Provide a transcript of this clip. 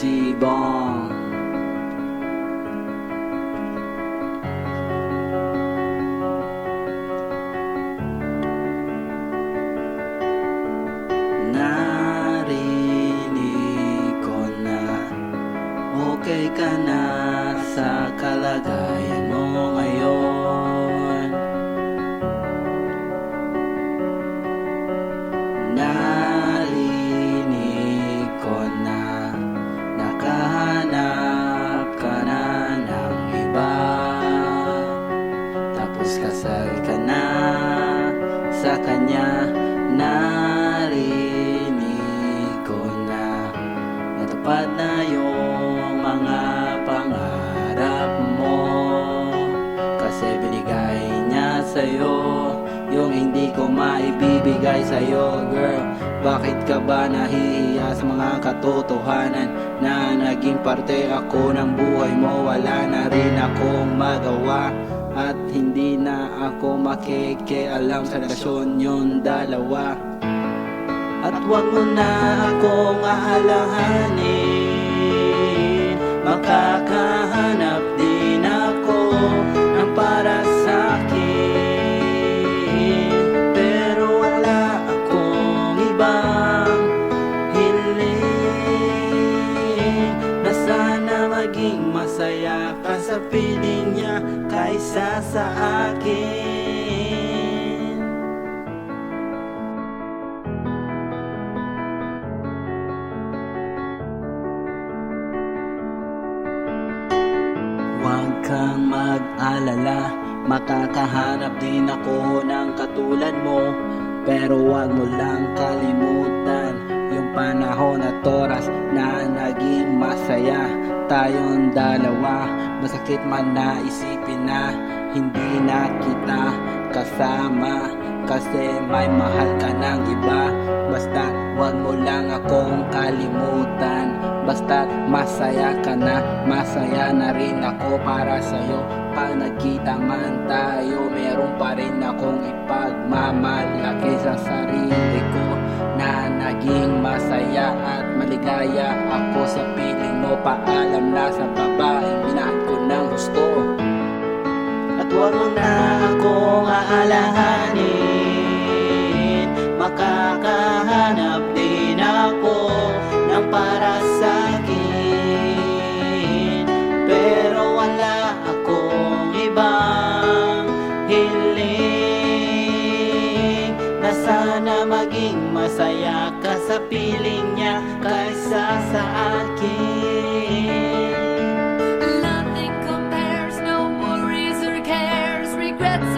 T-Bone. Narinig ko na okay ka na sa kalagayan mo ngayon. Narinig ko na nakahanap ka na ng iba, tapos kasal ka na sa kanya. Narinig ko na natupad na yung mga pangarap mo, kasi binigay niya sa'yo yung hindi ko maibibigay sa'yo. Girl, bakit ka ba nahihiya sa mga katotohanan na naging parte ako ng buhay mo? Wala na rin akong magawa at hindi na ako makikialam sa relasyon yung dalawa. At huwag mo na akong aalahanin, makakahanap din ako ng para sa'kin. Pero wala akong ibang hiling, na sana maging masaya ka sa piling niya kaysa sa akin. Huwag kang mag-alala, makakahanap din ako ng katulad mo. Pero huwag mo lang kalimutan yung panahon at oras na naging masaya tayong dalawa. Masakit man na isipin na hindi na kita kasama, kasi may mahal ka ng iba. Basta huwag mo lang akong kalimutan, basta masaya ka na, masaya na rin ako para sa'yo. Pag nagkita man tayo, meron pa rin akong ipagmamalaki sa sarili ko na naging masaya at maligaya ako sa piling mo. Paalam na sa babaeng minahal ko ng gusto. At huwag mo na akong aalahanin, makakahanap din ako ng para sa'kin. Pero wala akong ibang hiling, na sana maging masaya ka sa piling niya kaysa sa akin. Nothing compares, no worries or cares, regrets